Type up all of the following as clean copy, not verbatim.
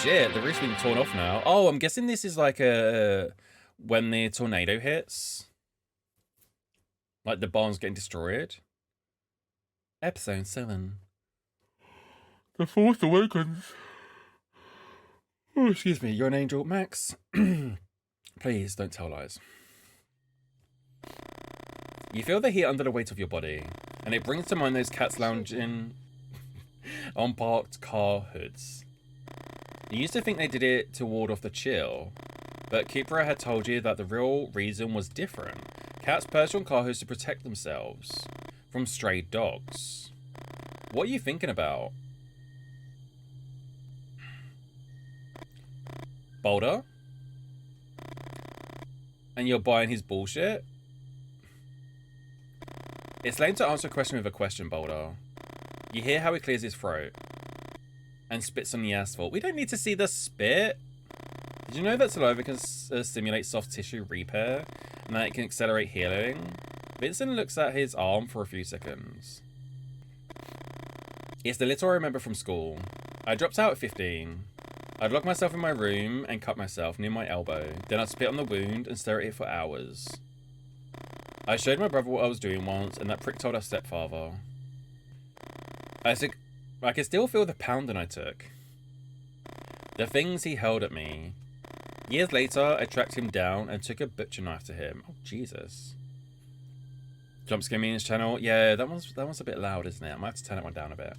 shit, the roof's been torn off now. Oh, I'm guessing this is like when the tornado hits. Like the barn's getting destroyed. Episode 7. The Force Awakens. Oh, excuse me, you're an angel, Max. Please don't tell lies. You feel the heat under the weight of your body, and it brings to mind those cats lounging on parked car hoods. You used to think they did it to ward off the chill, but Kipra had told you that the real reason was different. Cats perch on car hoods to protect themselves from stray dogs. What are you thinking about? Boulder? And you're buying his bullshit? It's lame to answer a question with a question, Boulder. You hear how he clears his throat and spits on the asphalt. We don't need to see the spit. Did you know that saliva can stimulate soft tissue repair and that it can accelerate healing? Vincent looks at his arm for a few seconds. It's the little I remember from school. I dropped out at 15. I'd lock myself in my room and cut myself near my elbow. Then I'd spit on the wound and stare at it for hours. I showed my brother what I was doing once, and that prick told our stepfather. I could still feel the pounding I took. The things he hurled at me. Years later, I tracked him down and took a butcher knife to him. Oh, Jesus. Jumpscare me in his channel. Yeah, that one's a bit loud, isn't it? I might have to turn it one down a bit.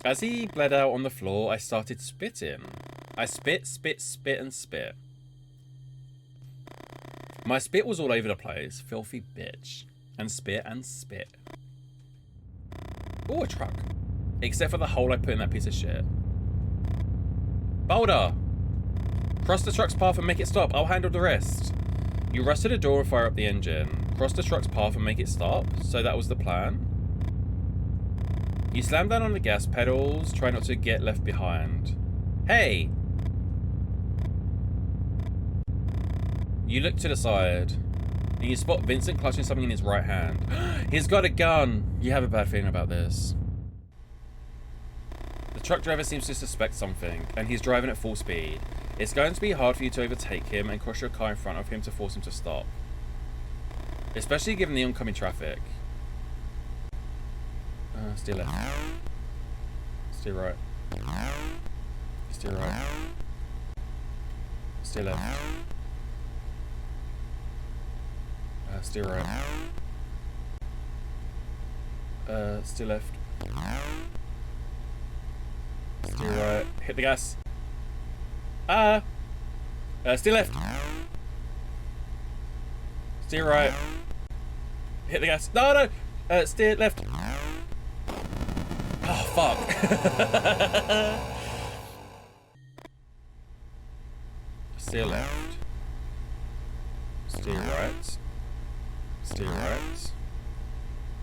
As he bled out on the floor, I started spitting. I spit, spit, spit, and spit. My spit was all over the place. Filthy bitch. And spit and spit. Oh, a truck. Except for the hole I put in that piece of shit. Boulder! Cross the truck's path and make it stop. I'll handle the rest. You rush to the door and fire up the engine. Cross the truck's path and make it stop. So that was the plan. You slam down on the gas pedals. Try not to get left behind. Hey! You look to the side, and you spot Vincent clutching something in his right hand. He's got a gun! You have a bad feeling about this. The truck driver seems to suspect something, and he's driving at full speed. It's going to be hard for you to overtake him and cross your car in front of him to force him to stop. Especially given the oncoming traffic. Steer left. Steer right. Steer right. Steer left. Steer right. Steer left. Steer right. Hit the gas. Steer left. Steer right. Hit the gas. No! Steer left. Oh, fuck. Steer left. Steer right. Steer right.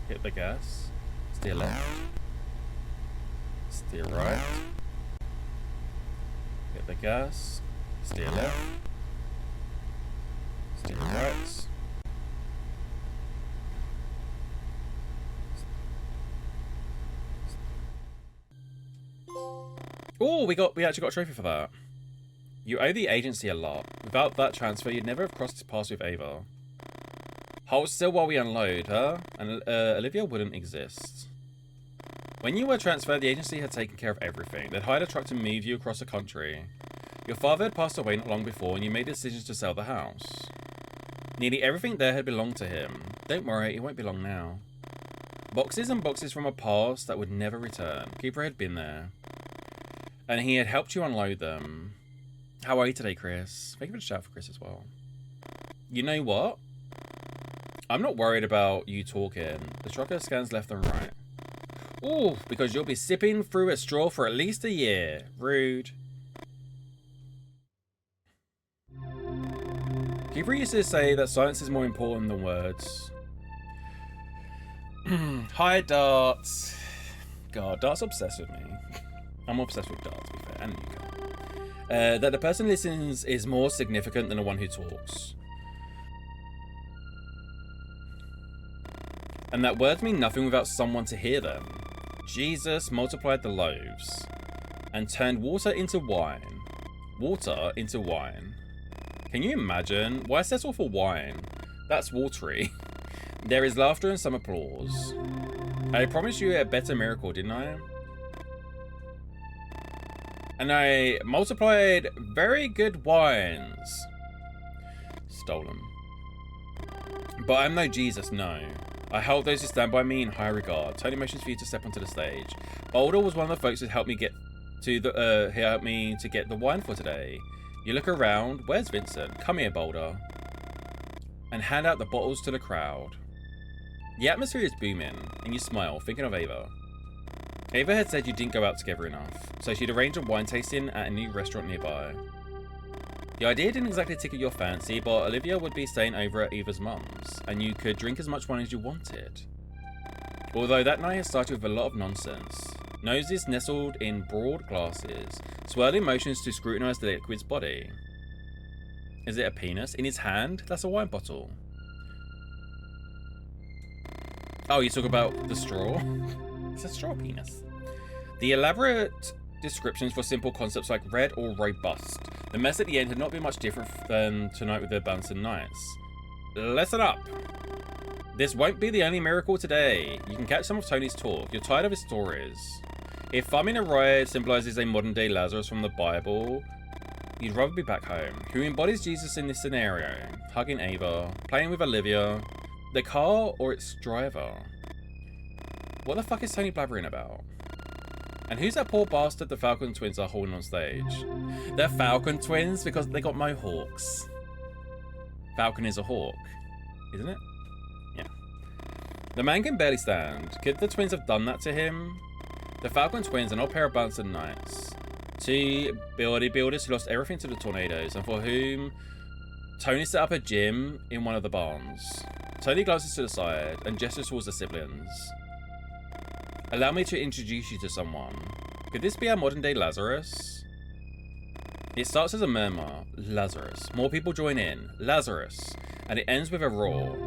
Hit the gas. Steer left. Steer right. Hit the gas. Steer left. Steer right. Oh, we actually got a trophy for that. You owe the agency a lot. Without that transfer, you'd never have crossed paths with Ava. Hold still while we unload, huh? And Olivia wouldn't exist. When you were transferred, the agency had taken care of everything. They'd hired a truck to move you across the country. Your father had passed away not long before, and you made decisions to sell the house. Nearly everything there had belonged to him. Don't worry, it won't belong now. Boxes and boxes from a past that would never return. Cooper had been there. And he had helped you unload them. How are you today, Chris? Thank you for the shout for Chris as well. You know what? I'm not worried about you talking. The trucker scans left and right. Ooh, because you'll be sipping through a straw for at least a year. Rude. Keeper used to say that silence is more important than words. Hi, Darts. God, Dart's obsessed with me. I'm obsessed with Dart, to be fair, and Luca. That the person who listens is more significant than the one who talks. And that words mean nothing without someone to hear them. Jesus multiplied the loaves. and turned water into wine. Water into wine. Can you imagine? Why settle for wine? That's watery. There is laughter and some applause. I promised you a better miracle, didn't I? And I multiplied very good wines. Stolen. But I'm no Jesus, no. I held those who stand by me in high regard. Tony motions for you to step onto the stage. Boulder was one of the folks who helped me get to the wine for today. You look around. Where's Vincent? Come here, Boulder. And hand out the bottles to the crowd. The atmosphere is booming, and you smile, thinking of Ava. Ava had said you didn't go out together enough, so she'd arranged a wine tasting at a new restaurant nearby. The idea didn't exactly tickle your fancy, but Olivia would be staying over at Eva's mum's, and you could drink as much wine as you wanted. Although that night had started with a lot of nonsense. Noses nestled in broad glasses, swirling motions to scrutinise the liquid's body. Is it a penis? In his hand? That's a wine bottle. Oh, you talk about the straw? It's a straw penis. The elaborate descriptions for simple concepts like red or robust. The mess at the end had not been much different than tonight with the Bahnsen Knights. Listen up. This won't be the only miracle today. You can catch some of Tony's talk. You're tired of his stories. If farming a riot symbolises a modern-day Lazarus from the Bible, you'd rather be back home. Who embodies Jesus in this scenario? Hugging Ava, playing with Olivia, the car or its driver? What the fuck is Tony blabbering about? And who's that poor bastard the Falcon twins are holding on stage? They're Falcon twins because they got mohawks. Falcon is a hawk, isn't it? Yeah. The man can barely stand. Could the twins have done that to him? The Falcon twins are not a pair of Bahnsen Knights. Two bodybuilders who lost everything to the tornadoes and for whom Tony set up a gym in one of the barns. Tony glances to the side and gestures towards the siblings. Allow me to introduce you to someone. Could this be our modern day Lazarus? It starts as a murmur. Lazarus. More people join in. Lazarus. And it ends with a roar.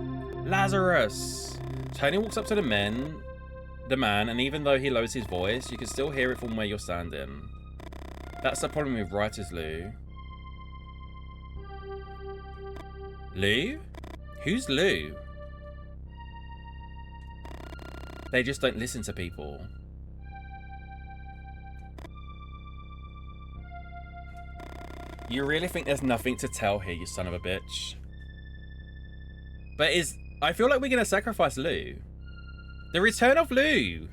Lazarus! Tony walks up to the man, and even though he lowers his voice, you can still hear it from where you're standing. That's the problem with writers, Lou. Lou? Who's Lou? They just don't listen to people. You really think there's nothing to tell here, you son of a bitch? But I feel like we're gonna sacrifice Lou. The return of Lou!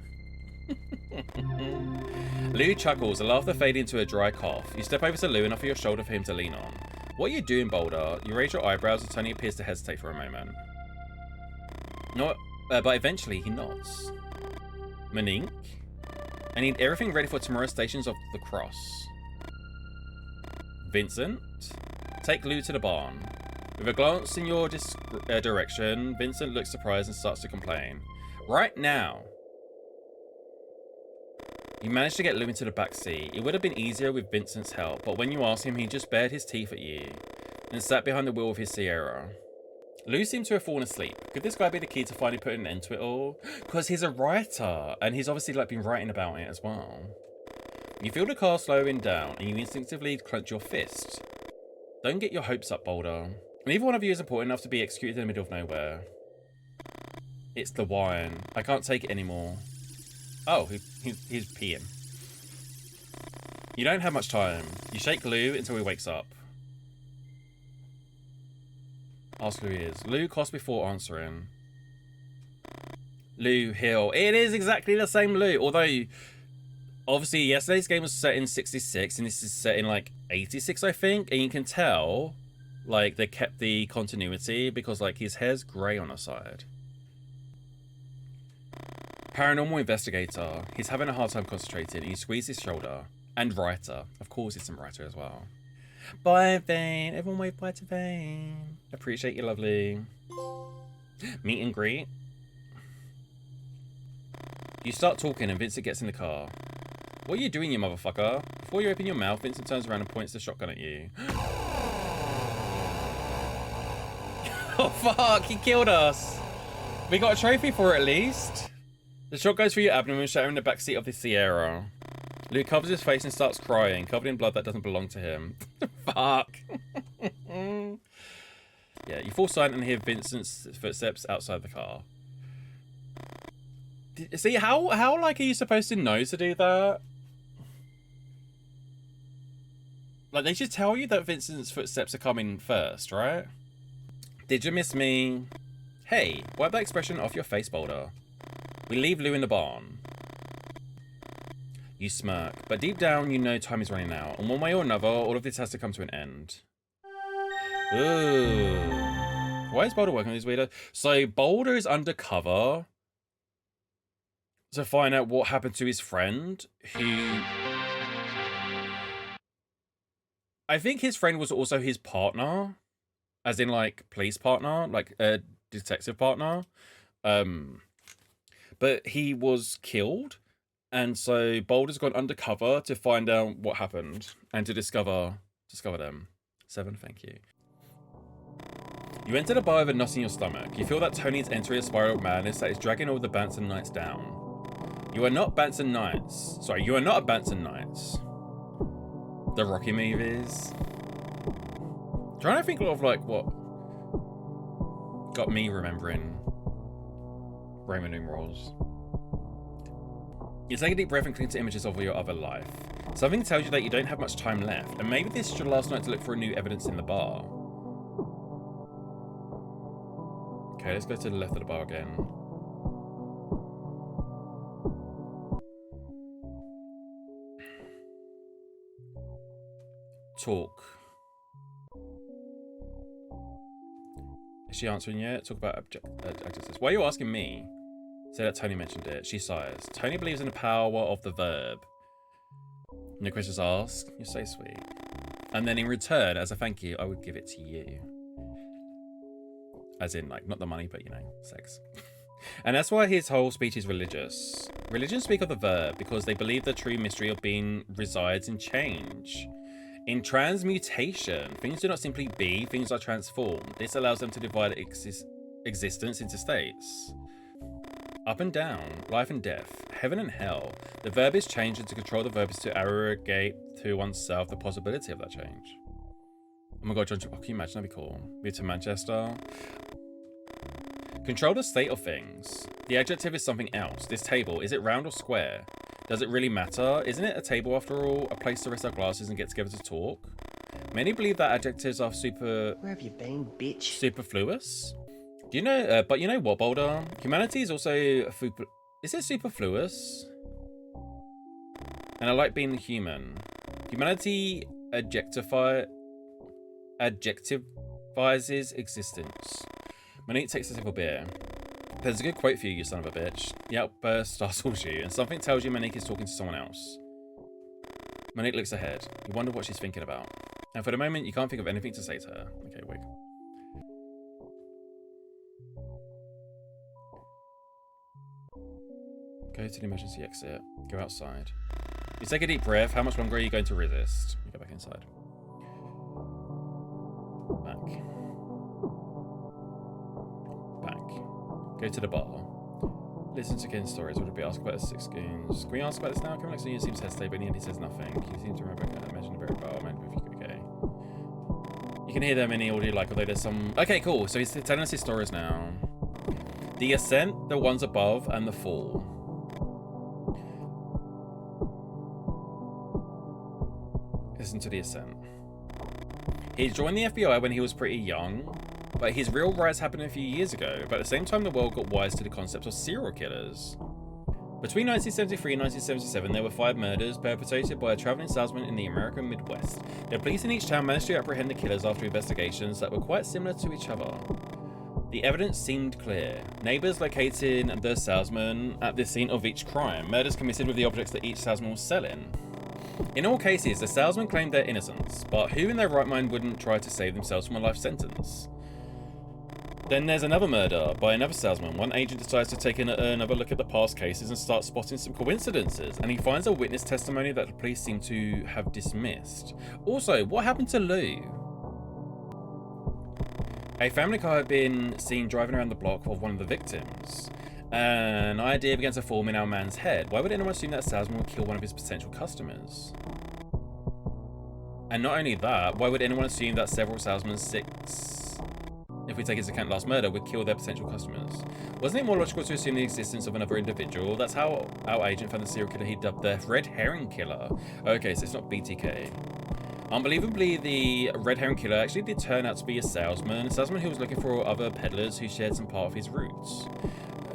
Lou chuckles, a laughter fading into a dry cough. You step over to Lou and offer your shoulder for him to lean on. What are you doing, Boulder? You raise your eyebrows and Tony appears to hesitate for a moment. But eventually he nods. Monique? I need everything ready for tomorrow's Stations of the Cross. Vincent? Take Lou to the barn. With a glance in your direction, Vincent looks surprised and starts to complain. Right now! You managed to get Lou into the back seat. It would have been easier with Vincent's help, but when you asked him, he just bared his teeth at you and sat behind the wheel of his Sierra. Lou seemed to have fallen asleep. Could this guy be the key to finally putting an end to it all? Because he's a writer, and he's obviously been writing about it as well. You feel the car slowing down, and you instinctively clench your fist. Don't get your hopes up, Boulder. Neither one of you is important enough to be executed in the middle of nowhere. It's the wine. I can't take it anymore. Oh, he's peeing. You don't have much time. You shake Lou until he wakes up. Ask who he is. Lou coughs before answering. Lou Hill. It is exactly the same Lou. Although, obviously, yesterday's game was set in 66, and this is set in, 86, I think. And you can tell, they kept the continuity because, his hair's grey on the side. Paranormal investigator. He's having a hard time concentrating. You squeeze his shoulder. And writer. Of course, it's some writer as well. Bye, Vane. Everyone wave bye to Vane. Appreciate you, lovely. Meet and greet. You start talking and Vincent gets in the car. What are you doing, you motherfucker? Before you open your mouth, Vincent turns around and points the shotgun at you. Oh, fuck. He killed us. We got a trophy for it, at least. The shot goes through your abdomen, shattering the backseat of the Sierra. Lou covers his face and starts crying, covered in blood that doesn't belong to him. Fuck. Yeah, you fall silent and hear Vincent's footsteps outside the car. See, how like are you supposed to know to do that? Like, they should tell you that Vincent's footsteps are coming first, right? Did you miss me? Hey, wipe that expression off your face, Boulder. We leave Lou in the barn. You smirk, but deep down you know time is running out, and one way or another, all of this has to come to an end. Ooh. Why is Boulder working on these weirdos? So Boulder is undercover to find out what happened to his friend, who... I think his friend was also his partner, as in, like, police partner, like, a detective partner. But he was killed, and so Boulder's gone undercover to find out what happened and to discover them. 7, thank you. You enter the bar with a knot in your stomach. You feel that Tony is entering a spiral of madness that is dragging all the Bahnsen Knights down. You are not Bahnsen Knights. Sorry, you are not a Bahnsen Knights. The Rocky movies. Trying to think of like what got me remembering Roman numerals. You take a deep breath and cling to images of your other life. Something tells you that you don't have much time left, and maybe this is your last night to look for new evidence in the bar. Okay, let's go to the left of the bar again. Talk. Is she answering yet? Talk about adjectives. Why are you asking me? Say that Tony mentioned it. She sighs. Tony believes in the power of the verb. No questions asked. You're so sweet. And then in return, as a thank you, I would give it to you. As in, like, not the money, but, you know, sex. And that's why his whole speech is religious. Religions speak of the verb because they believe the true mystery of being resides in change. In transmutation, things do not simply be, things are transformed. This allows them to divide existence into states. Up and down, life and death, heaven and hell. The verb is changed, and to control the verb is to arrogate to oneself the possibility of that change. Oh my god, John, oh, can you imagine? That'd be cool. Move to Manchester. Control the state of things. The adjective is something else. This table, is it round or square? Does it really matter? Isn't it a table after all? A place to rest our glasses and get together to talk? Many believe that adjectives are Where have you been, bitch? Superfluous? Do you know, but you know what, Boulder? Humanity is also, is it superfluous? And I like being human. Humanity adjectivizes existence. Monique takes a sip of beer. There's a good quote for you, you son of a bitch. The outburst startles you, and something tells you Monique is talking to someone else. Monique looks ahead. You wonder what she's thinking about. And for the moment, you can't think of anything to say to her. Okay, wait. Go to the emergency exit. Go outside. You take a deep breath. How much longer are you going to resist? You go back inside. Back. Go to the bar. Listen to Ken's stories. Would it be asked about the 6 goons? Can we ask about this now? Kevin seems to hesitate, but in the end he says nothing. He seems to remember I mentioned a bit about okay. You can hear them in the audio, like, although there's some... Okay, cool. So he's telling us his stories now. The ascent, the ones above, and the fall. Listen to the ascent. He joined the FBI when he was pretty young. But his real rise happened a few years ago, but at the same time the world got wise to the concept of serial killers. Between 1973 and 1977, there were 5 murders perpetrated by a traveling salesman in the American Midwest. The police in each town managed to apprehend the killers after investigations that were quite similar to each other. The evidence seemed clear. Neighbors locating the salesman at the scene of each crime, murders committed with the objects that each salesman was selling. In all cases, the salesman claimed their innocence, but who in their right mind wouldn't try to save themselves from a life sentence? Then there's another murder by another salesman. One agent decides to take another look at the past cases and start spotting some coincidences, and he finds a witness testimony that the police seem to have dismissed. Also, what happened to Lou? A family car had been seen driving around the block of one of the victims. An idea began to form in our man's head. Why would anyone assume that a salesman would kill one of his potential customers? And not only that, why would anyone assume that several salesmen, 6, if we take into account last murder, would kill their potential customers? Wasn't it more logical to assume the existence of another individual? That's how our agent found the serial killer he dubbed the Red Herring Killer. Okay, so it's not BTK. Unbelievably, the Red Herring Killer actually did turn out to be a salesman who was looking for other peddlers who shared some part of his roots,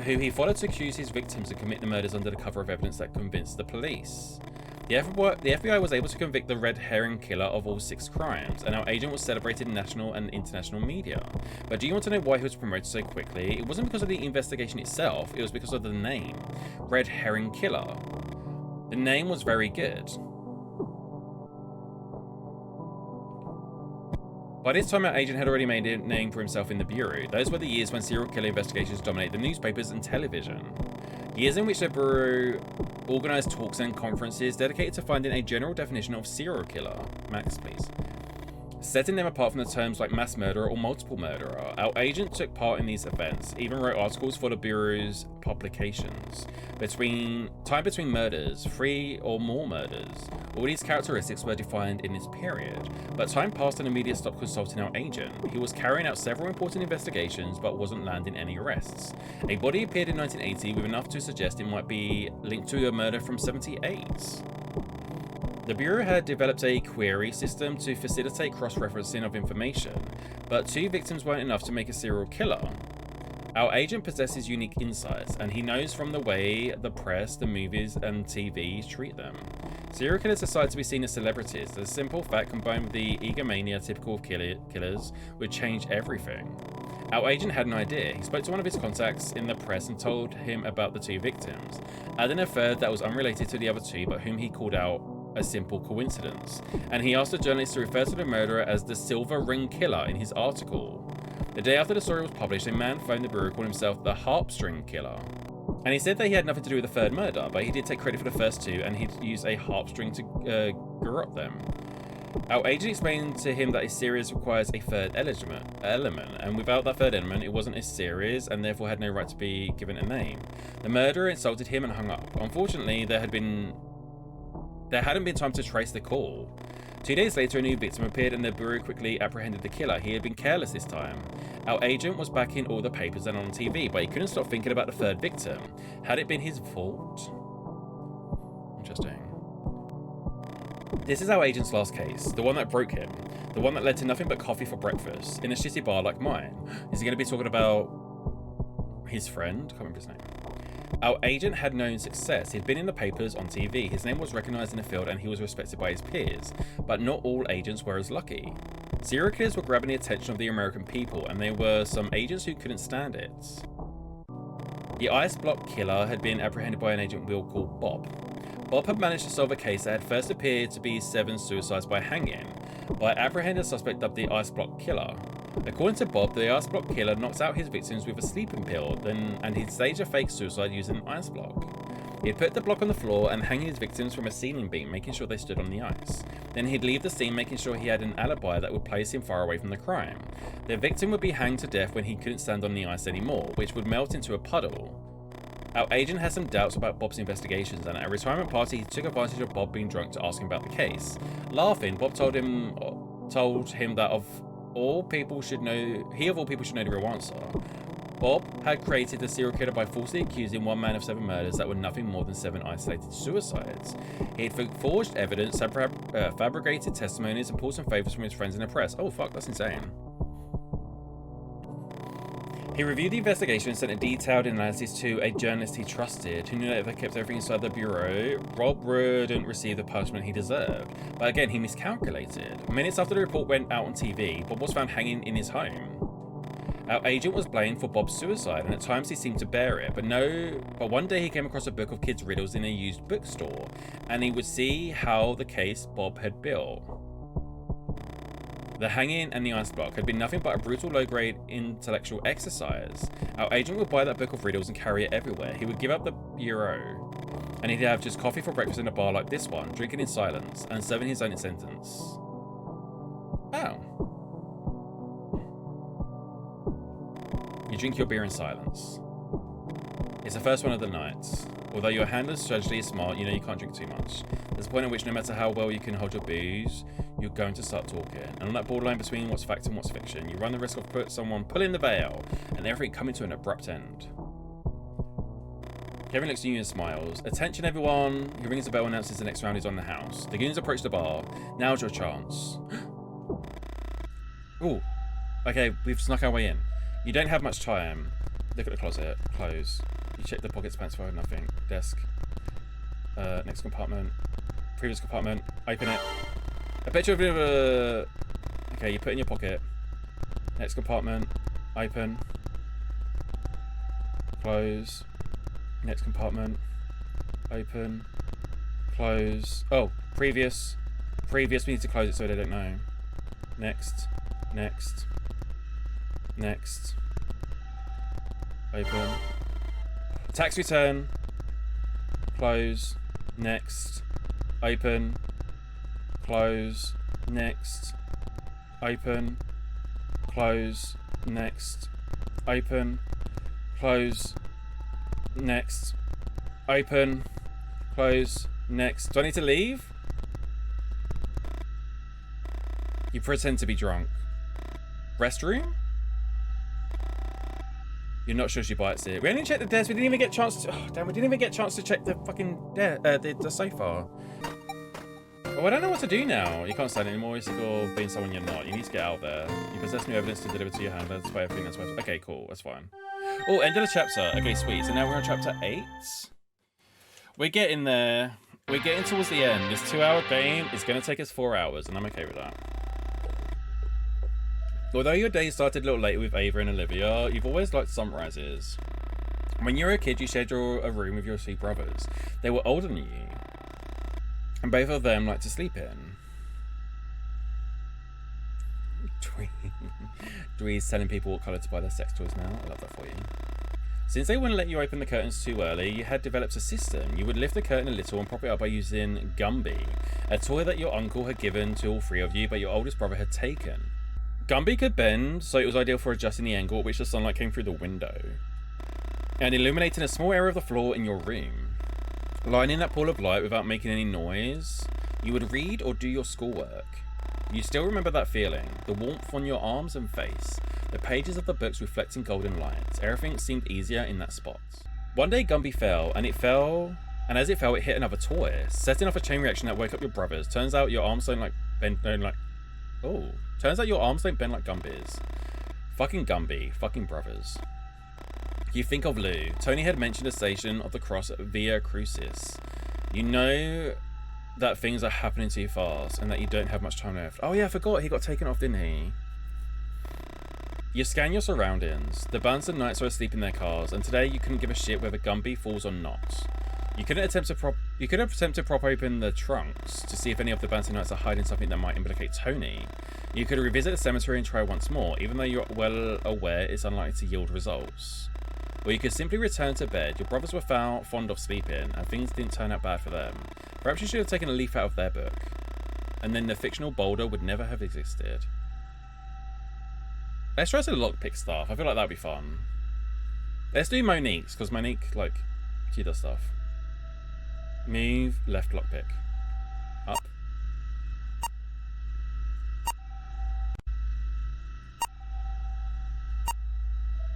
who he followed to accuse his victims and commit the murders under the cover of evidence that convinced the police. The FBI was able to convict the Red Herring Killer of all 6 crimes, and our agent was celebrated in national and international media. But do you want to know why he was promoted so quickly? It wasn't because of the investigation itself, it was because of the name. Red Herring Killer. The name was very good. By this time, our agent had already made a name for himself in the Bureau. Those were the years when serial killer investigations dominated the newspapers and television. Years in which the Bureau organised talks and conferences dedicated to finding a general definition of serial killer. Max, please. Setting them apart from the terms like mass murderer or multiple murderer. Our agent took part in these events, even wrote articles for the Bureau's publications. Between murders, 3 or more murders. All these characteristics were defined in this period, but time passed and the media stopped consulting our agent. He was carrying out several important investigations, but wasn't landing any arrests. A body appeared in 1980 with enough to suggest it might be linked to a murder from 78. The Bureau had developed a query system to facilitate cross-referencing of information, but 2 victims weren't enough to make a serial killer. Our agent possesses unique insights, and he knows from the way the press, the movies, and TV treat them. Serial killers decide to be seen as celebrities. The simple fact, combined with the egomania typical of killers, would change everything. Our agent had an idea. He spoke to one of his contacts in the press and told him about the 2 victims, adding a third that was unrelated to the other 2, but whom he called out a simple coincidence. And he asked the journalist to refer to the murderer as the Silver Ring Killer in his article. The day after the story was published, a man phoned the Bureau calling himself the Harpstring Killer. And he said that he had nothing to do with the 3rd murder, but he did take credit for the first 2, and he'd used a harpstring to garrot them. Our agent explained to him that a series requires a 3rd element, and without that 3rd element, it wasn't a series, and therefore had no right to be given a name. The murderer insulted him and hung up. Unfortunately, there hadn't been time to trace the call. 2 days later, a new victim appeared and the Bureau quickly apprehended the killer. He had been careless this time. Our agent was back in all the papers and on TV, but he couldn't stop thinking about the 3rd victim. Had it been his fault? Interesting. This is our agent's last case, the one that broke him, the one that led to nothing but coffee for breakfast, in a shitty bar like mine. Is he going to be talking about his friend? Can't remember his name. Our agent had known success. He'd been in the papers, on TV. His name was recognized in the field and he was respected by his peers. But not all agents were as lucky. Serial killers were grabbing the attention of the American people, and there were some agents who couldn't stand it. The ice block killer had been apprehended by an agent we'll call Bob. Bob had managed to solve a case that had first appeared to be 7 suicides by hanging, by apprehending a suspect dubbed the ice block killer. According to Bob, the ice block killer knocks out his victims with a sleeping pill, and he'd stage a fake suicide using an ice block. He'd put the block on the floor and hang his victims from a ceiling beam, making sure they stood on the ice. Then he'd leave the scene, making sure he had an alibi that would place him far away from the crime. The victim would be hanged to death when he couldn't stand on the ice anymore, which would melt into a puddle. Our agent had some doubts about Bob's investigations, and at a retirement party, he took advantage of Bob being drunk to ask him about the case. Laughing, Bob told him that of all people should know the real answer. Bob had created the serial killer by falsely accusing one man of 7 murders that were nothing more than 7 isolated suicides. He had forged evidence, fabricated testimonies, and pulled some favors from his friends in the press. Oh fuck, that's insane. He reviewed the investigation and sent a detailed analysis to a journalist he trusted, who knew that if they kept everything inside the Bureau, Rob wouldn't receive the punishment he deserved. But again, he miscalculated. Minutes after the report went out on TV, Bob was found hanging in his home. Our agent was blamed for Bob's suicide, and at times he seemed to bear it, but one day he came across a book of kids' riddles in a used bookstore, and he would see how the case Bob had built. The hanging and the ice block had been nothing but a brutal low-grade intellectual exercise. Our agent would buy that book of riddles and carry it everywhere. He would give up the Bureau, and he'd have just coffee for breakfast in a bar like this one, drinking in silence, and serving his own sentence. Oh. You drink your beer in silence. It's the first one of the night. Although your handler's strategy is smart, you know you can't drink too much. There's a point at which no matter how well you can hold your booze, you're going to start talking. And on that borderline between what's fact and what's fiction, you run the risk of someone pulling the veil and everything coming to an abrupt end. Kevin looks at you and smiles. Attention everyone! He rings the bell and announces the next round is on the house. The goons approach the bar. Now's your chance. Ooh. Okay, we've snuck our way in. You don't have much time. Look at the closet. Close. You check the pockets, pants for nothing. Desk. Next compartment. Previous compartment. Open it. I bet you a bit of a... Okay, you put it in your pocket. Next compartment. Open. Close. Next compartment. Open. Close. Oh, previous. Previous. We need to close it so they don't know. Next. Next. Next. Open. Tax return. Close. Next. Open. Close. Next. Open. Close. Next. Open. Close. Next. Open. Close. Next. Do I need to leave? You pretend to be drunk. Restroom? You're not sure she bites it. We only checked the desk. We didn't even get a chance to... Oh, damn, we didn't even get a chance to check the fucking... the sofa. Oh, I don't know what to do now. You can't stand it anymore. You're being someone you're not. You need to get out there. You possess new evidence to deliver to your handler. That's why everything that's worth... Okay, cool. That's fine. Oh, end of the chapter. Okay, sweet. So now we're on chapter 8. We're getting there. We're getting towards the end. This 2-hour game is going to take us 4 hours, and I'm okay with that. Although your day started a little later with Ava and Olivia, you've always liked sunrises. When you were a kid, you shared a room with your 2 brothers. They were older than you, and both of them liked to sleep in. Dwee's telling people what colour to buy their sex toys now. I love that for you. Since they wouldn't let you open the curtains too early, you had developed a system. You would lift the curtain a little and prop it up by using Gumby, a toy that your uncle had given to all 3 of you, but your oldest brother had taken. Gumby could bend, so it was ideal for adjusting the angle at which the sunlight came through the window, and illuminating a small area of the floor in your room. Lying in that pool of light without making any noise, you would read or do your schoolwork. You still remember that feeling, the warmth on your arms and face, the pages of the books reflecting golden light. Everything seemed easier in that spot. One day Gumby fell, and as it fell, it hit another toy, setting off a chain reaction that woke up your brothers. Turns out your arms don't bend like Gumby's. Fucking Gumby, fucking brothers. You think of Lou. Tony had mentioned the station of the cross Via Crucis. You know that things are happening too fast and that you don't have much time left. Oh yeah, I forgot. He got taken off, didn't he? You scan your surroundings. The Bahnsen Knights are asleep in their cars, and today you couldn't give a shit whether Gumby falls or not. You could attempt to prop open the trunks to see if any of the Bahnsen Knights are hiding something that might implicate Tony. You could revisit the cemetery and try once more, even though you're well aware it's unlikely to yield results. Or you could simply return to bed. Your brothers were fond of sleeping, and things didn't turn out bad for them. Perhaps you should have taken a leaf out of their book, and then the fictional boulder would never have existed. Let's try some lockpick stuff. I feel like that'd be fun. Let's do Monique's, because Monique, she does stuff. Move, left lockpick. Up.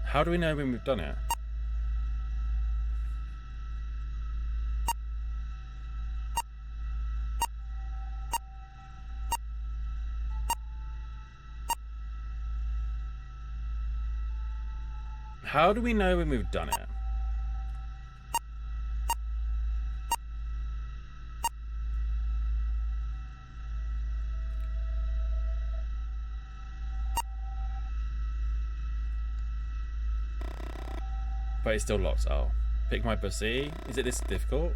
How do we know when we've done it? How do we know when we've done it? But it still locks. Oh. Pick my pussy. Is it this difficult?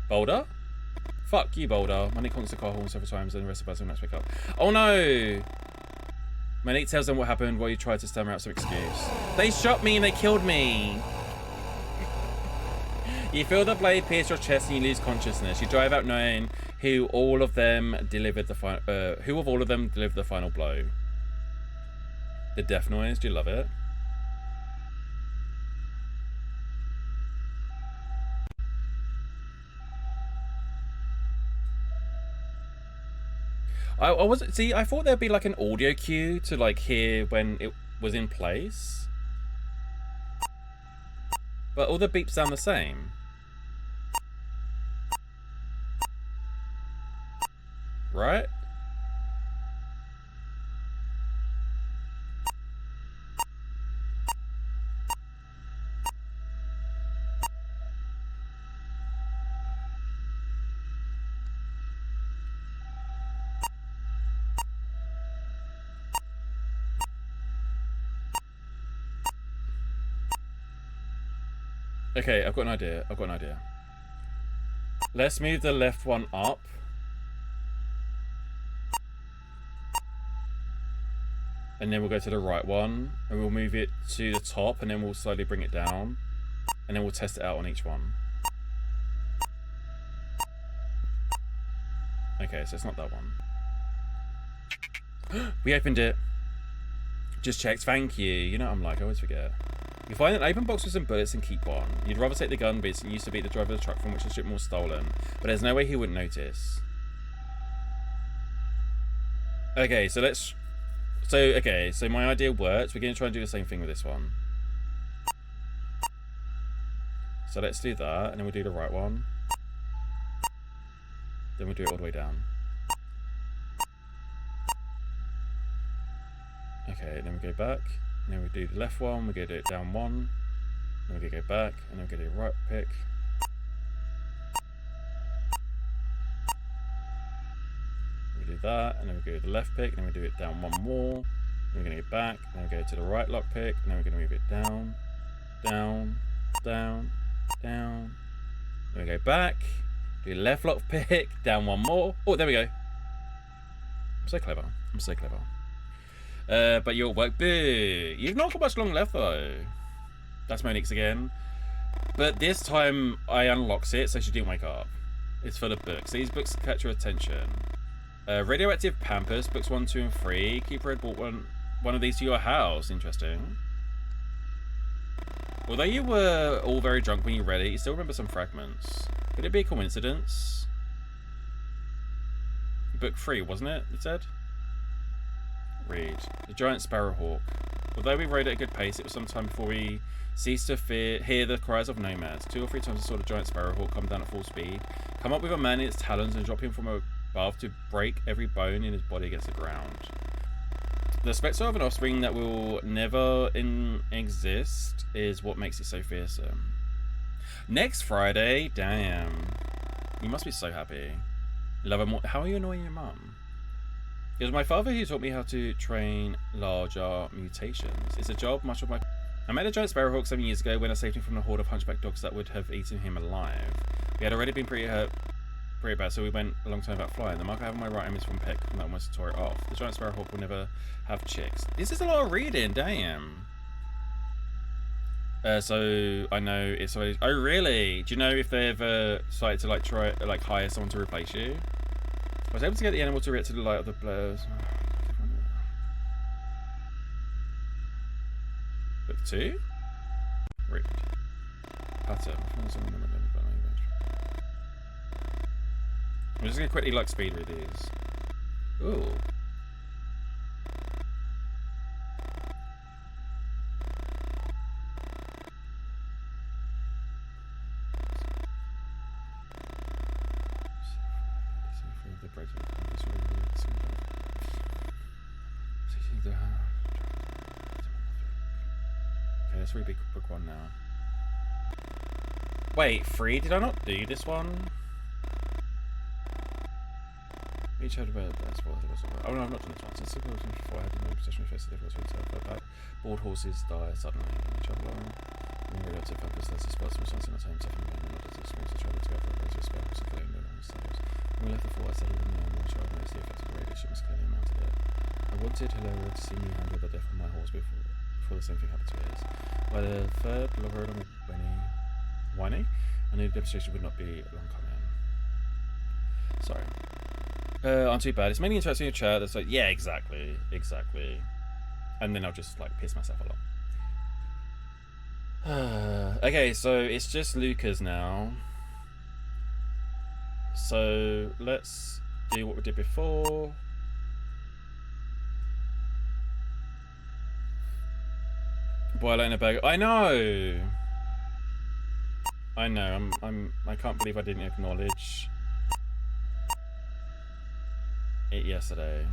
Boulder? Fuck you, Boulder. Monique honks the car horn several times and the rest of us will not pick up. Oh no! Monique tells them what happened while you tried to stammer out some excuse. They shot me and they killed me! You feel the blade pierce your chest and you lose consciousness. You drive out knowing who of all of them delivered the final blow. The death noise, do you love it? I wasn't. See, I thought there'd be like an audio cue to like hear when it was in place. But all the beeps sound the same. Right? Okay, I've got an idea. Let's move the left one up. And then we'll go to the right one. And we'll move it to the top. And then we'll slowly bring it down. And then we'll test it out on each one. Okay, so it's not that one. We opened it. Just checked. Thank you. You know what I'm like. I always forget. You find an open box with some bullets and keep one. You'd rather take the gun, but it used to be the driver of the truck from which the strip was stolen. But there's no way he wouldn't notice. Okay, so let's... So my idea works. We're going to try and do the same thing with this one. So let's do that, and then we'll do the right one. Then we'll do it all the way down. Okay, then we go back. And then we do the left one, we're going to do it down one. Then we're going to go back, and then we're going to do the right pick. We do that, and then we go to the left pick, and then we do it down one more. Then we're going to go back, and then we go to the right lock pick, and then we're going to move it down, down, down, down. Then we go back, do the left lock pick, down one more. Oh, there we go. I'm so clever. I'm so clever. But you'll work. Boo! You've not got much long left though. That's Monique's again. But this time I unlocks it so she didn't wake up. It's full of books. These books catch your attention. Radioactive Pampers, books 1, 2, and 3. Keeper had bought one of these to your house. Interesting. Although you were all very drunk when you read it, you still remember some fragments. Could it be a coincidence? Book 3, wasn't it? It said. Read. The Giant Sparrowhawk. Although we rode at a good pace, it was some time before we ceased to hear the cries of nomads. 2 or 3 times I saw the Giant Sparrowhawk come down at full speed, come up with a man in its talons and drop him from above to break every bone in his body against the ground. The spectre of an offspring that will never exist is what makes it so fearsome. Next Friday? Damn. You must be so happy. Love him more. How are you annoying your mum? It was my father who taught me how to train larger mutations. It's a job much of my... I met a giant sparrowhawk 7 years ago when I saved him from a horde of hunchback dogs that would have eaten him alive. We had already been pretty bad, so we went a long time without flying. The mark I have on my right arm is from Peck, and that almost tore it off. The giant sparrowhawk will never have chicks. This is a lot of reading, damn. So I know it's always... Oh, really? Do you know if they ever decided to try hire someone to replace you? I was able to get the animal to react to the light of the blurs. Book 2? Read. Pattern. I'm just going to quickly speed read these. Ooh. Okay, let's read book 1 now. Wait, 3? Did I not do this one? Each had about the best. Oh no, I've not done this one. Since the before I had no possession of face, the difference between but bored horses die suddenly when they travel along. When we realize if I possess the spots from sunset on time, second man, and not as experience to travel together for a greater spell, was a claim no longer stands. When we left the fort, I settled in the more child noticed the effect of the radiation was clearly amounted it. I wanted Hilaria to see me handle the death of my horse before the same thing happened to his. By the third log rode on with whiny, I knew the demonstration would not be long coming. Sorry. Aren't too bad. It's mainly interesting in chat that's like, yeah, exactly. And then I'll just piss myself a lot. Okay, so it's just Lucas now. So let's do what we did before. Boil in a burger. I know. I know. I can't believe I didn't acknowledge it yesterday.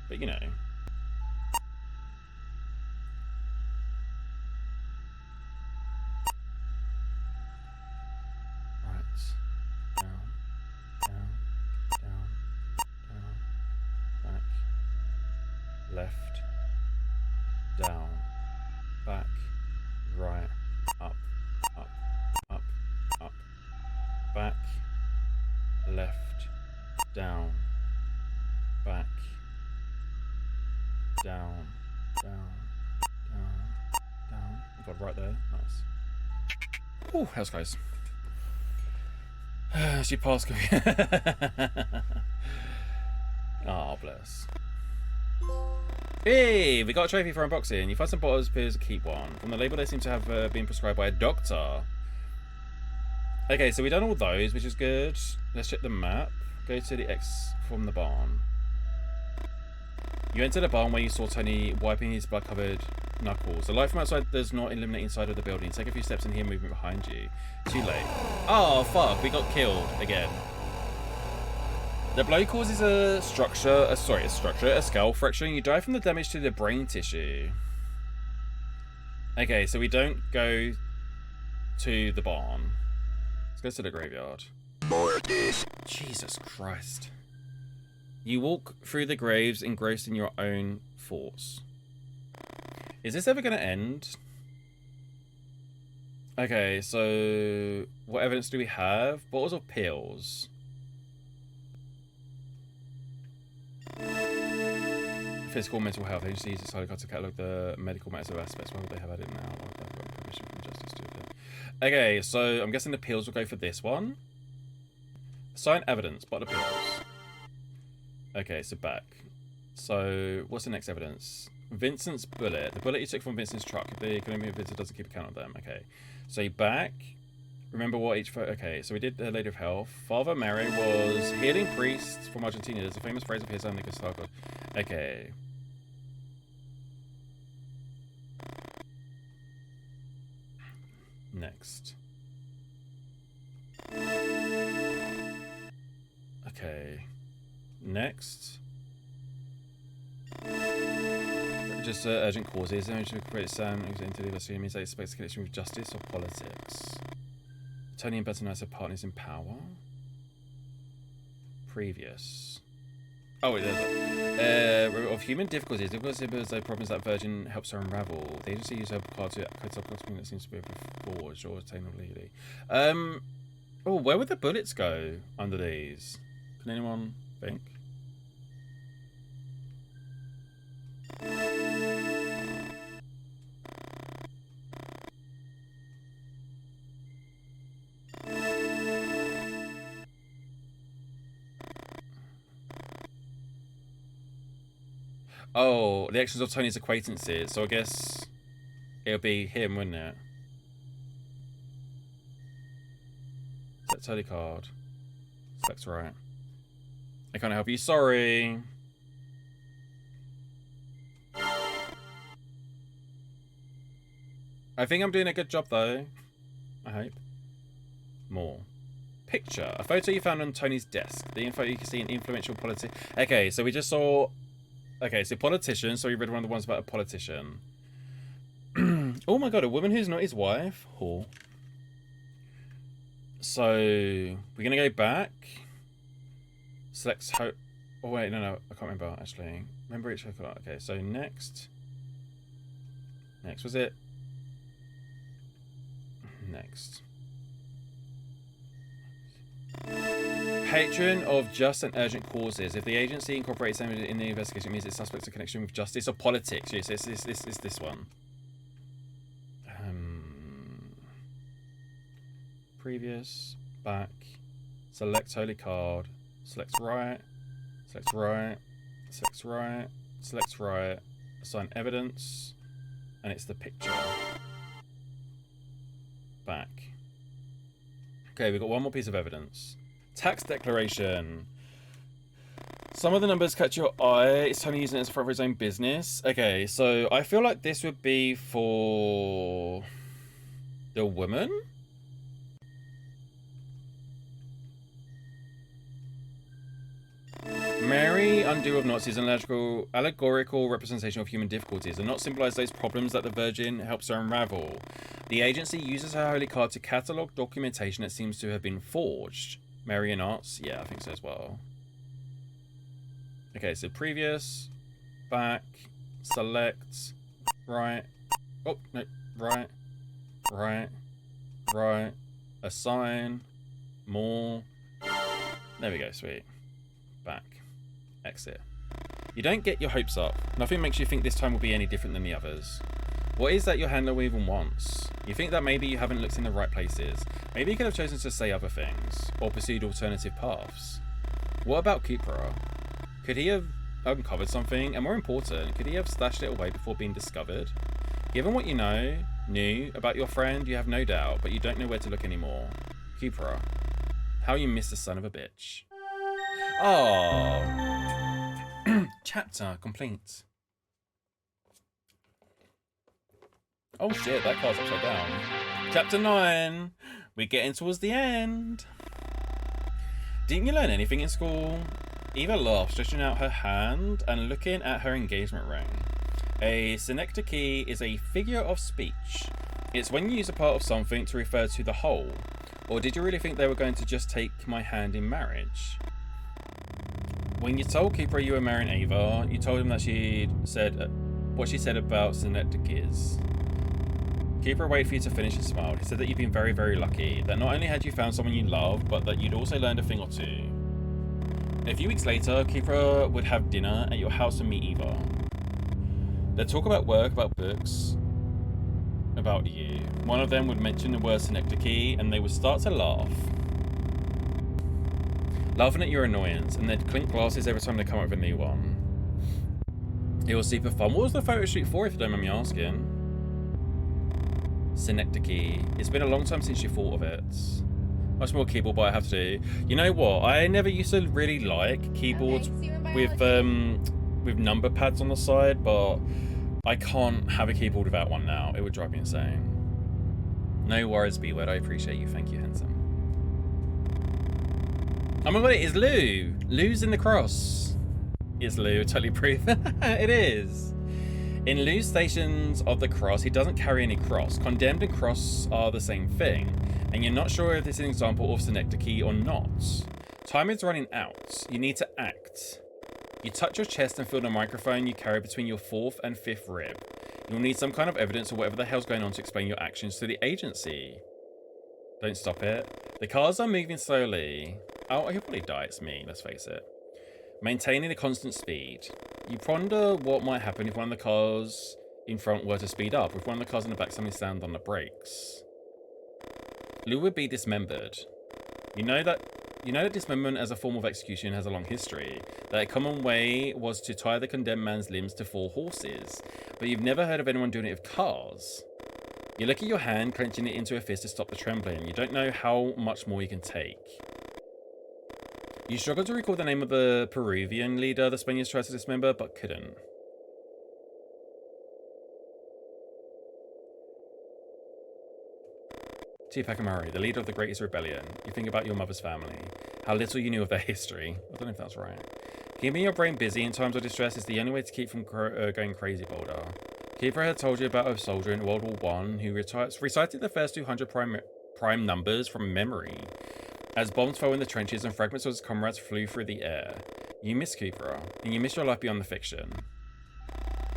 But you know. Left, down, back, right, up, up, up, up, back, left, down, back, down, down, down, down. Oh God, right there. Nice. Oh, how's guys? She passed. Oh, bless. Hey, we got a trophy for unboxing. You find some bottles, appears to keep one. From the label, they seem to have been prescribed by a doctor. Okay, so we've done all those, which is good. Let's check the map. Go to the X from the barn. You enter the barn where you saw Tony wiping his blood-covered knuckles. The light from outside does not illuminate inside of the building. Take a few steps and hear movement behind you. Too late. Oh, fuck. We got killed again. The blow causes a skull fracture, and you die from the damage to the brain tissue. Okay, so we don't go to the barn. Let's go to the graveyard. Jesus Christ. You walk through the graves engrossed in your own thoughts. Is this ever going to end? Okay, so what evidence do we have? Bottles or pills? Physical, mental health. Agency uses highly to catalog the medical matters of aspects. Why would they have had it now? Why would they have permission from justice to it? Okay, so I'm guessing the pills will go for this one. Sign evidence, but the pills. Okay, so back. So what's the next evidence? Vincent's bullet. The bullet you took from Vincent's truck. If the economy of Vincent doesn't keep account of them. Okay, so back. Remember what each... Okay, so we did the Lady of Health. Father Mary was healing priest from Argentina. There's a famous phrase of his and Nicholas Harcourt. Okay. Next. Okay. Next. Just urgent causes. Urgent create sound into the university means they expect a connection with justice or politics. Tony and Bahnsen Knights are partners in power. Previous. Oh, wait, there's of human difficulties. Difficulties are problems that Virgin helps her unravel. The agency uses her card to code something that seems to be forged or obtained illegally. Oh, where would the bullets go under these? Can anyone think? Oh, the actions of Tony's acquaintances. So I guess it'll be him, wouldn't it? Select Tony card. Select's right. I can't help you. Sorry. I think I'm doing a good job, though. I hope. More. Picture. A photo you found on Tony's desk. The info you can see in influential politics. Okay, so we just saw... Okay, so politician. So we read one of the ones about a politician. Oh my god, a woman who's not his wife? Oh. So, we're going to go back. Select hope. Oh wait, no, I can't remember, actually. Remember each other. Okay, so next. Next, was it? Next. Patron of just and urgent causes. If the agency incorporates them in the investigation, it means it's suspect in connection with justice or politics. Yes, it's this one. Previous, back, select holy card, select right, select right, select right, select right, assign evidence, and it's the picture. Back. Okay, we've got one more piece of evidence. Tax declaration. Some of the numbers catch your eye. It's Tony using it for his own business. Okay, so I feel like this would be for the woman. Mary, undo of knots, is an allegorical representation of human difficulties. The knot symbolise those problems that the Virgin helps her unravel. The agency uses her holy card to catalogue documentation that seems to have been forged. Mary and knots? Yeah, I think so as well. Okay, so previous, back, select, right. Oh, no, right, right, right, assign, more. There we go, sweet. Back. Exit. You don't get your hopes up. Nothing makes you think this time will be any different than the others. What is that your handler even wants? You think that maybe you haven't looked in the right places. Maybe you could have chosen to say other things, or pursued alternative paths. What about Cupra? Could he have uncovered something? And more important, could he have stashed it away before being discovered? Given what you knew about your friend, you have no doubt, but you don't know where to look anymore. Cupra. How you missed the son of a bitch. Oh. Chapter complete. Oh shit, that car's upside down. Chapter 9. We're getting towards the end. Didn't you learn anything in school? Eva laughed, stretching out her hand and looking at her engagement ring. A synecdoche is a figure of speech. It's when you use a part of something to refer to the whole. Or did you really think they were going to just take my hand in marriage? When you told Keeper you were marrying Ava, you told him that she'd said what she said about synecdoches. Keeper waited for you to finish and smiled. He said that you've been very, very lucky. That not only had you found someone you loved, but that you'd also learned a thing or two. A few weeks later, Keeper would have dinner at your house and meet Eva. They'd talk about work, about books, about you. One of them would mention the word synecdoche, and they would start to laugh. Laughing at your annoyance, and they'd clink glasses every time they come up with a new one. It was super fun. What was the photo shoot for, if you don't mind me asking? Synecdoche. It's been a long time since you thought of it. Much more keyboard, but I have to do. You know what? I never used to really like keyboards with number pads on the side, but I can't have a keyboard without one now. It would drive me insane. No worries, B-word. I appreciate you. Thank you, handsome. Oh my god, it is Lou! Lou's in the cross. It's Lou, totally proof. It is. In Lou's Stations of the Cross, he doesn't carry any cross. Condemned and cross are the same thing, and you're not sure if this is an example of synecdoche or not. Time is running out. You need to act. You touch your chest and feel the microphone you carry between your 4th and 5th rib. You'll need some kind of evidence or whatever the hell's going on to explain your actions to the agency. Don't stop it. The cars are moving slowly. Oh, he'll probably die, it's me, let's face it. Maintaining a constant speed. You ponder what might happen if one of the cars in front were to speed up, if one of the cars in the back suddenly slammed on the brakes. Lou would be dismembered. You know that dismemberment as a form of execution has a long history, that a common way was to tie the condemned man's limbs to 4 horses, but you've never heard of anyone doing it with cars. You look at your hand, clenching it into a fist to stop the trembling. You don't know how much more you can take. You struggled to recall the name of the Peruvian leader the Spaniards tried to dismember, but couldn't. Tupac Amaru, the leader of the greatest rebellion. You think about your mother's family. How little you knew of their history. I don't know if that's right. Keeping your brain busy in times of distress is the only way to keep from going crazy, Boulder. Keeper had told you about a soldier in World War I who recited the first 200 prime numbers from memory. As bombs fell in the trenches and fragments of his comrades flew through the air. You miss Cooper, and you miss your life beyond the fiction.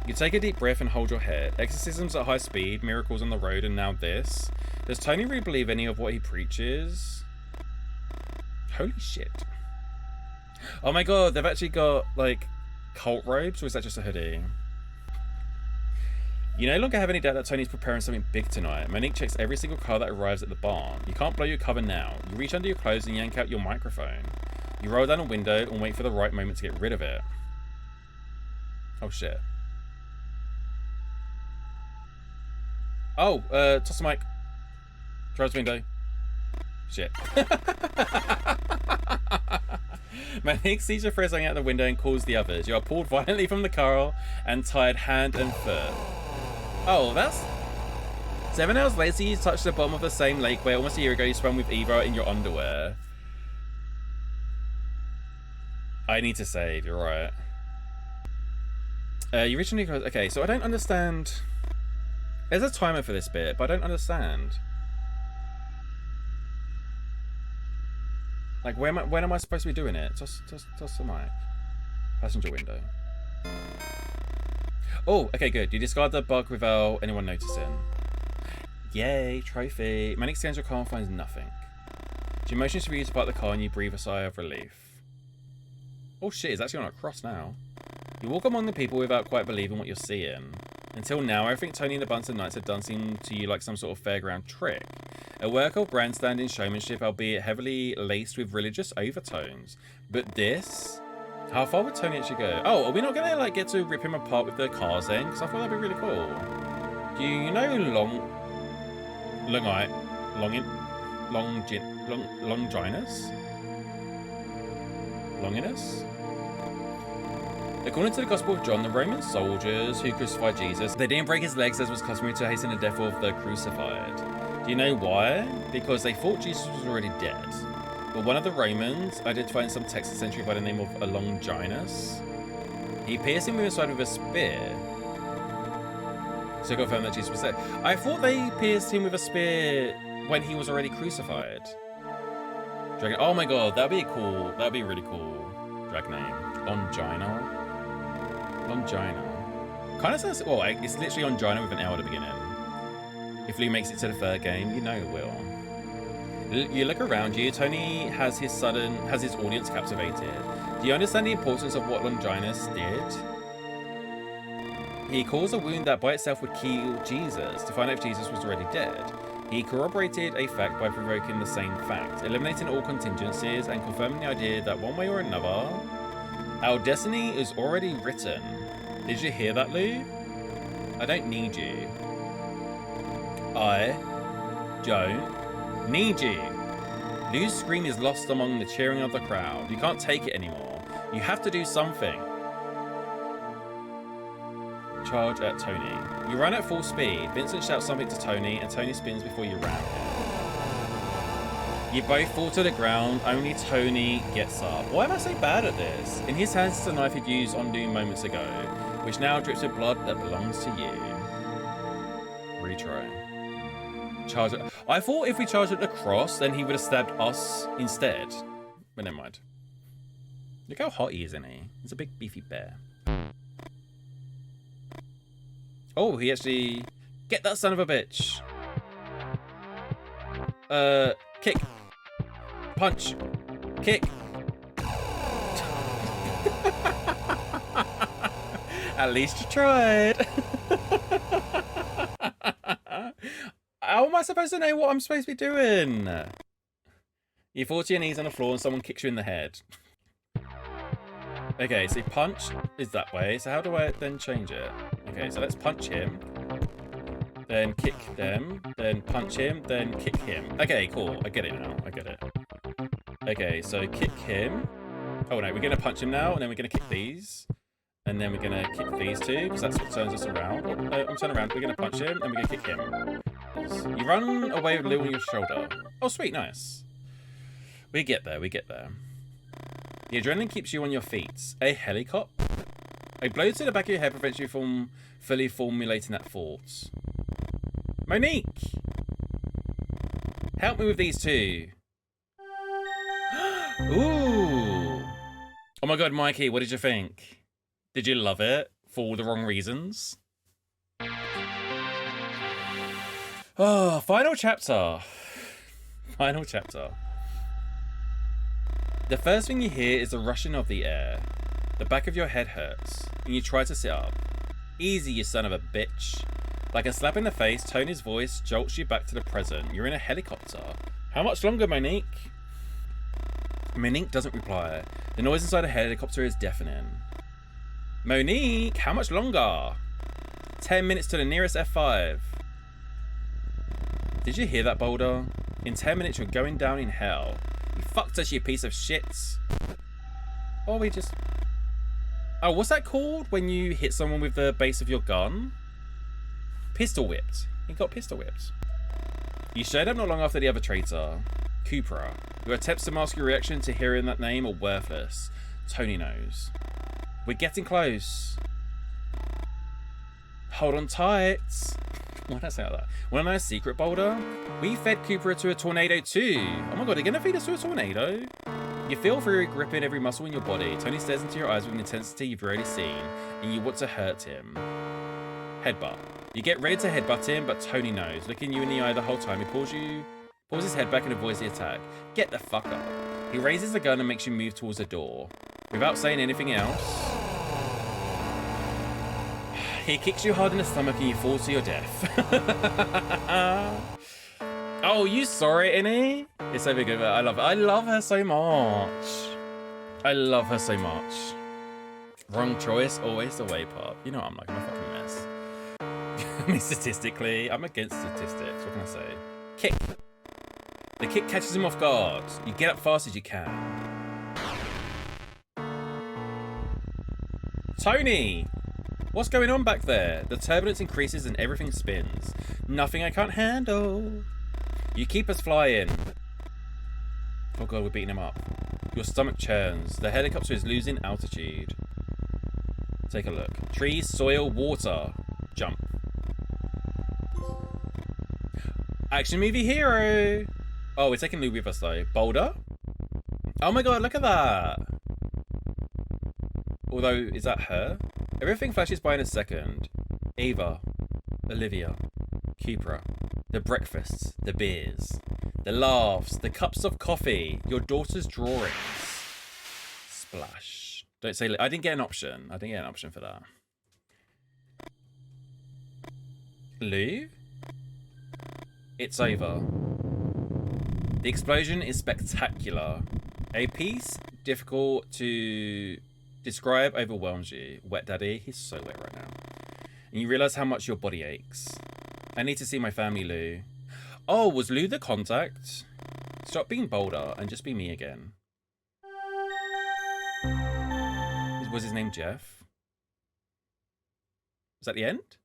You take a deep breath and hold your head. Exorcisms at high speed, miracles on the road, and now this. Does Tony really believe any of what he preaches? Holy shit. Oh my god, they've actually got, like, cult robes, or is that just a hoodie? You no longer have any doubt that Tony's preparing something big tonight. Monique checks every single car that arrives at the barn. You can't blow your cover now. You reach under your clothes and yank out your microphone. You roll down a window and wait for the right moment to get rid of it. Oh shit. Oh, toss the mic. Close the window. Shit. Monique sees your friend hanging out the window and calls the others. You are pulled violently from the car and tied hand and foot. Oh, that's... 7 hours later, you touch the bottom of the same lake where almost a year ago you swam with Eva in your underwear. I need to save, you're right. You originally... Okay, so I don't understand... There's a timer for this bit, but I don't understand. Like, when am I supposed to be doing it? Toss the mic. Passenger window. Oh, okay, good. You discard the bug without anyone noticing. Yay, trophy. Manic scans your car and finds nothing. She motions for you to park the car and you breathe a sigh of relief. Oh shit, it's actually on a cross now. You walk among the people without quite believing what you're seeing. Until now, everything Tony and the Bahnsen Knights have done seemed to you like some sort of fairground trick. A work of grandstanding showmanship, albeit heavily laced with religious overtones. But this? How far would Tony actually go? Oh, are we not gonna like get to rip him apart with the cars then? Because I thought that'd be really cool. Do you know Longinus? According to the Gospel of John, the Roman soldiers who crucified Jesus, they didn't break his legs as was customary to hasten the death of the crucified. Do you know why? Because they thought Jesus was already dead. But one of the Romans, identified in some Texan century by the name of Longinus, he pierced him with his side with a spear. So confirm that Jesus was dead. I thought they pierced him with a spear when he was already crucified. Dragon. Oh my god, that'd be cool. That'd be really cool. Drag name. Longina. Kind of sounds. Well, it's literally Longina with an L at the beginning. If Lou makes it to the third game, you know it will. You look around you. Tony has his audience captivated. Do you understand the importance of what Longinus did? He caused a wound that by itself would kill Jesus to find out if Jesus was already dead. He corroborated a fact by provoking the same fact, eliminating all contingencies and confirming the idea that one way or another, our destiny is already written. Did you hear that, Lou? I don't need you. I don't need you. Lou's scream is lost among the cheering of the crowd. You can't take it anymore. You have to do something. Charge at Tony. You run at full speed. Vincent shouts something to Tony, and Tony spins before you ram him. You both fall to the ground. Only Tony gets up. Why am I so bad at this? In his hands is the knife he'd used on Lou moments ago, which now drips with blood that belongs to you. Retry. Charge it. I thought if we charged it across, then he would have stabbed us instead. But never mind. Look how hot he is, isn't he? He's a big beefy bear. Oh, he actually... Get that son of a bitch. Kick. Punch. Kick. At least you tried. How am I supposed to know what I'm supposed to be doing? You fall to your knees on the floor and someone kicks you in the head. Okay, so punch is that way. So how do I then change it? Okay, so let's punch him. Then kick them. Then punch him. Then kick him. Okay, cool. I get it now. I get it. Okay, so kick him. Oh no, we're going to punch him now. And then we're going to kick these. And then we're going to kick these two. Because that's what turns us around. Oh, I'm turning around. We're going to punch him. And we're going to kick him. You run away with Lou on your shoulder. Oh, sweet. Nice. We get there. We get there. The adrenaline keeps you on your feet. A helicopter? A blow to the back of your head prevents you from fully formulating that thought. Monique! Help me with these two. Ooh! Oh my god, Mikey, what did you think? Did you love it? For all the wrong reasons? Oh, final chapter. Final chapter. The first thing you hear is the rushing of the air. The back of your head hurts, and you try to sit up. Easy, you son of a bitch. Like a slap in the face, Tony's voice jolts you back to the present. You're in a helicopter. How much longer, Monique? Monique doesn't reply. The noise inside the helicopter is deafening. Monique, how much longer? 10 minutes to the nearest F5. Did you hear that, Boulder? In 10 minutes, you're going down in hell. You fucked us, you piece of shit. Or we just... Oh, what's that called when you hit someone with the base of your gun? Pistol whipped. He got pistol whipped. You showed up not long after the other traitor, Cupra. Your attempts to mask your reaction to hearing that name are worthless. Tony knows. We're getting close. Hold on tight. Why did I say that? Want to know a secret, Boulder? We fed Cupra to a tornado too. Oh my god, they're gonna feed us to a tornado? You feel fury gripping every muscle in your body. Tony stares into your eyes with an intensity you've rarely seen, and you want to hurt him. Headbutt. You get ready to headbutt him, but Tony knows. Looking you in the eye the whole time, he pulls his head back and avoids the attack. Get the fuck up. He raises the gun and makes you move towards the door. Without saying anything else, he kicks you hard in the stomach and you fall to your death. Oh, you saw it, innit? It's so good. I love it. I love her so much. I love her so much. Wrong choice, always the way, Pop. You know what I'm like, I'm a fucking mess. I mean, statistically, I'm against statistics. What can I say? Kick. The kick catches him off guard. You get up fast as you can. Tony! What's going on back there? The turbulence increases and everything spins. Nothing I can't handle. You keep us flying. Oh god, we're beating him up. Your stomach churns. The helicopter is losing altitude. Take a look. Trees, soil, water. Jump. Action movie hero. Oh, we're taking Lou with us though. Boulder? Oh my god, look at that. Although, is that her? Everything flashes by in a second. Ava. Olivia. Cupra. The breakfasts. The beers. The laughs. The cups of coffee. Your daughter's drawings. Splash. Don't say... I didn't get an option. I didn't get an option for that. Lou? It's over. The explosion is spectacular. A piece difficult to describe overwhelms you. Wet daddy, he's so wet right now. And you realise how much your body aches. I need to see my family, Lou. Oh, was Lou the contact? Stop being Boulder and just be me again. Was his name Jeff? Was that the end?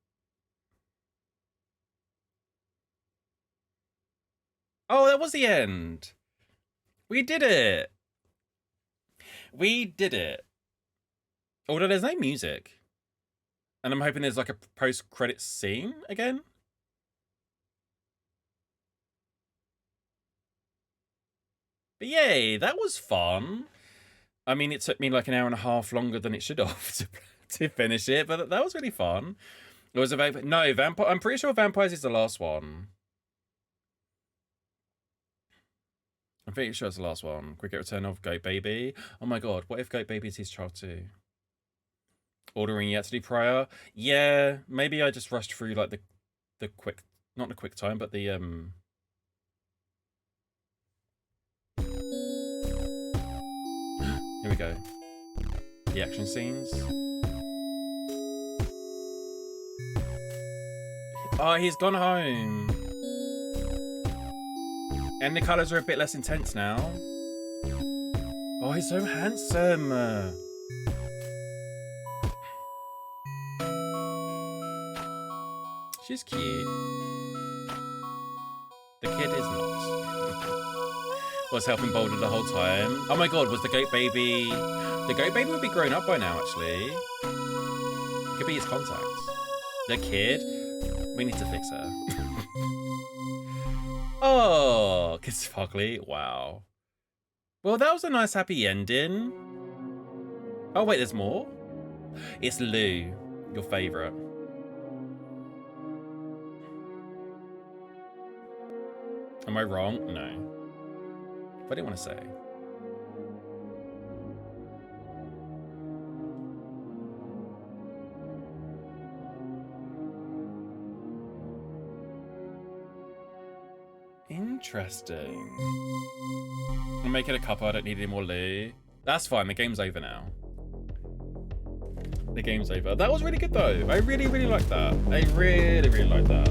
Oh, that was the end. We did it. We did it. Although there's no music. And I'm hoping there's like a post-credits scene again. But yay, that was fun. I mean, it took me like an hour and a half longer than it should have to finish it, but that was really fun. It was a no, Vampire. I'm pretty sure Vampires is the last one. I'm pretty sure it's the last one. Cricket Return of Goat Baby. Oh my god, what if Goat Baby is his child too? Ordering yet to do prior? Yeah, maybe I just rushed through like the quick, not the quick time, but the Here we go. The action scenes. Oh, he's gone home. And the colours are a bit less intense now. Oh, he's so handsome. She's cute. The kid is not. Was helping Boulder the whole time. Oh my god, was the goat baby... The goat baby would be grown up by now, actually. It could be his contact. The kid? We need to fix her. Oh, kids Fugly. Wow. Well, that was a nice happy ending. Oh wait, there's more? It's Lou, your favourite. Am I wrong? No. What do you want to say? Interesting. I'll make it a couple. I don't need any more Lou. That's fine. The game's over now. The game's over. That was really good though. I really, really liked that. I really, really liked that.